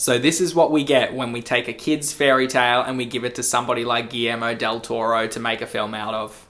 So this is what we get when we take a kid's fairy tale and we give it to somebody like Guillermo del Toro to make a film out of.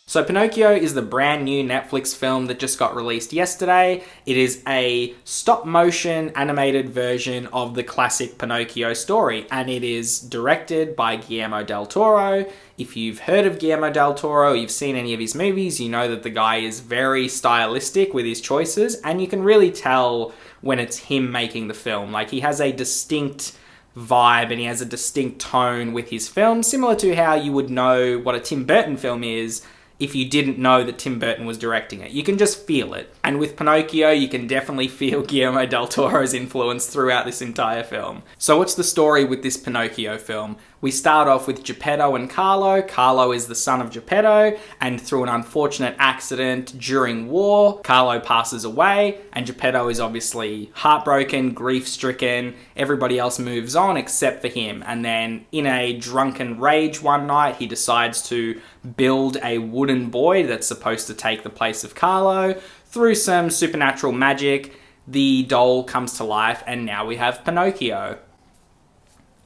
So Pinocchio is the brand new Netflix film that just got released yesterday. It is a stop motion animated version of the classic Pinocchio story, and it is directed by Guillermo del Toro. If you've heard of Guillermo del Toro, you've seen any of his movies, you know that the guy is very stylistic with his choices, and you can really tell when it's him making the film. Like, he has a distinct vibe and he has a distinct tone with his film, similar to how you would know what a Tim Burton film is if you didn't know that Tim Burton was directing it. You can just feel it. And with Pinocchio, you can definitely feel Guillermo del Toro's influence throughout this entire film. So what's the story with this Pinocchio film? We start off with Geppetto and Carlo. Carlo is the son of Geppetto, and through an unfortunate accident during war, Carlo passes away, and Geppetto is obviously heartbroken, grief-stricken. Everybody else moves on except for him. And then in a drunken rage one night, he decides to build a wooden boy that's supposed to take the place of Carlo. Through some supernatural magic, the doll comes to life, and now we have Pinocchio.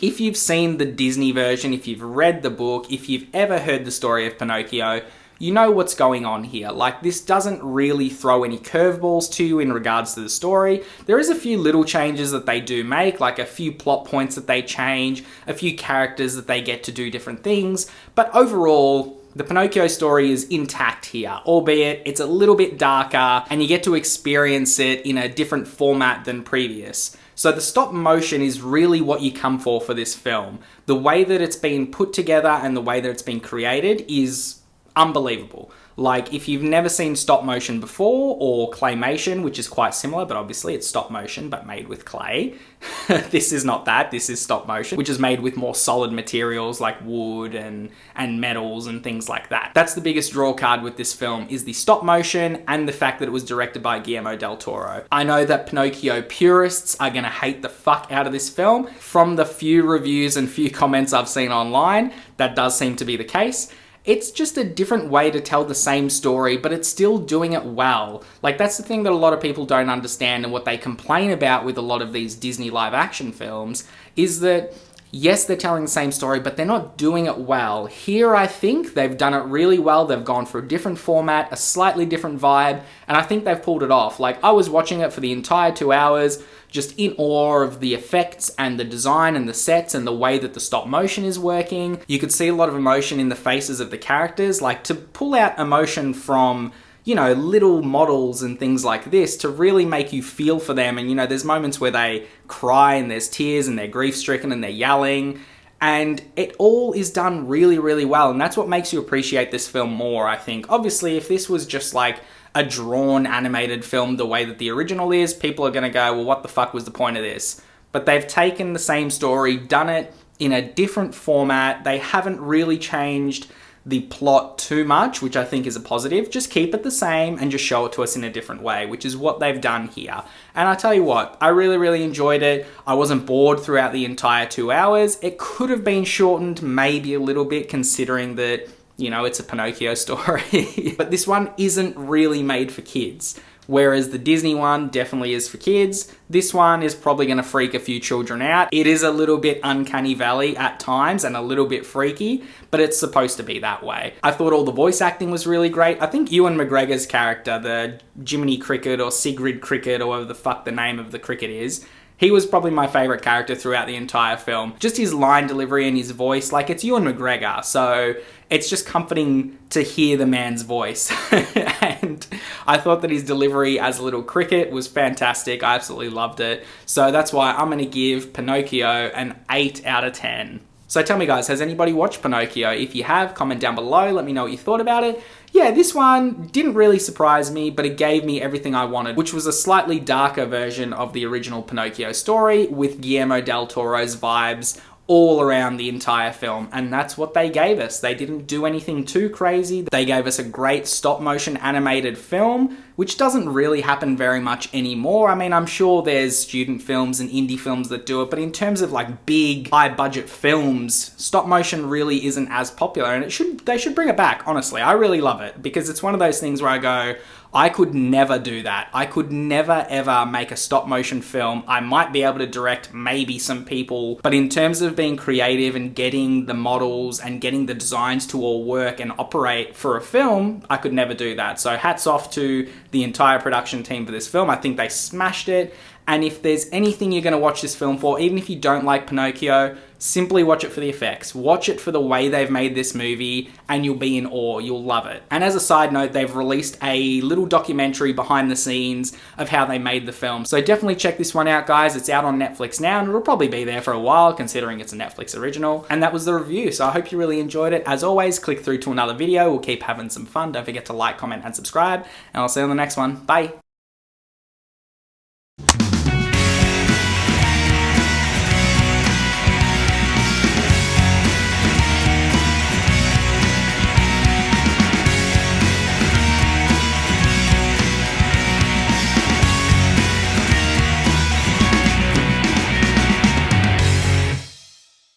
If you've seen the Disney version, if you've read the book, if you've ever heard the story of Pinocchio, you know what's going on here. Like, this doesn't really throw any curveballs to you in regards to the story. There is a few little changes that they do make, like a few plot points that they change, a few characters that they get to do different things, but overall, the Pinocchio story is intact here, albeit it's a little bit darker and you get to experience it in a different format than previous. So the stop motion is really what you come for this film. The way that it's been put together and the way that it's been created is unbelievable. Like, if you've never seen stop motion before, or claymation, which is quite similar, but obviously it's stop motion, but made with clay. This is not that, this is stop motion, which is made with more solid materials like wood and metals and things like that. That's the biggest draw card with this film, is the stop motion and the fact that it was directed by Guillermo del Toro. I know that Pinocchio purists are gonna hate the fuck out of this film. From the few reviews and few comments I've seen online, that does seem to be the case. It's just a different way to tell the same story, but it's still doing it well. Like, that's the thing that a lot of people don't understand, and what they complain about with a lot of these Disney live action films is that, yes, they're telling the same story, but they're not doing it well. Here, I think they've done it really well. They've gone for a different format, a slightly different vibe, and I think they've pulled it off. Like, I was watching it for the entire 2 hours, just in awe of the effects and the design and the sets and the way that the stop motion is working. You could see a lot of emotion in the faces of the characters. Like, to pull out emotion from, you know, little models and things like this to really make you feel for them. And, you know, there's moments where they cry and there's tears and they're grief-stricken and they're yelling. And it all is done really, really well. And that's what makes you appreciate this film more, I think. Obviously, if this was just like a drawn animated film the way that the original is, people are going to go, well, what the fuck was the point of this? But they've taken the same story, done it in a different format. They haven't really changed the plot too much, which I think is a positive. Just keep it the same and just show it to us in a different way, which is what they've done here. And I tell you what, I really, really enjoyed it. I wasn't bored throughout the entire 2 hours. It could have been shortened maybe a little bit, considering that, you know, it's a Pinocchio story. But this one isn't really made for kids. Whereas the Disney one definitely is for kids. This one is probably going to freak a few children out. It is a little bit uncanny valley at times and a little bit freaky, but it's supposed to be that way. I thought all the voice acting was really great. I think Ewan McGregor's character, the Jiminy Cricket or Sigrid Cricket or whatever the fuck the name of the cricket is, he was probably my favourite character throughout the entire film. Just his line delivery and his voice, like, it's Ewan McGregor, so it's just comforting to hear the man's voice. And I thought that his delivery as a little cricket was fantastic. I absolutely loved it. So that's why I'm going to give Pinocchio an 8 out of 10. So tell me, guys, has anybody watched Pinocchio? If you have, comment down below, let me know what you thought about it. Yeah, this one didn't really surprise me, but it gave me everything I wanted, which was a slightly darker version of the original Pinocchio story with Guillermo del Toro's vibes all around the entire film, and that's what they gave us. They didn't do anything too crazy. They gave us a great stop motion animated film which doesn't really happen very much anymore. I mean, I'm sure there's student films and indie films that do it, but in terms of like big, high budget films, stop motion really isn't as popular, and they should bring it back, honestly. I really love it, because it's one of those things where I go, I could never do that. I could never ever make a stop motion film. I might be able to direct maybe some people, but in terms of being creative and getting the models and getting the designs to all work and operate for a film, I could never do that. So hats off to the entire production team for this film. I think they smashed it. And if there's anything you're going to watch this film for, even if you don't like Pinocchio, simply watch it for the effects. Watch it for the way they've made this movie, and you'll be in awe. You'll love it. And as a side note, they've released a little documentary behind the scenes of how they made the film. So definitely check this one out, guys. It's out on Netflix now, and it'll probably be there for a while, considering it's a Netflix original. And that was the review. So I hope you really enjoyed it. As always, click through to another video. We'll keep having some fun. Don't forget to like, comment, and subscribe. And I'll see you on the next one. Bye.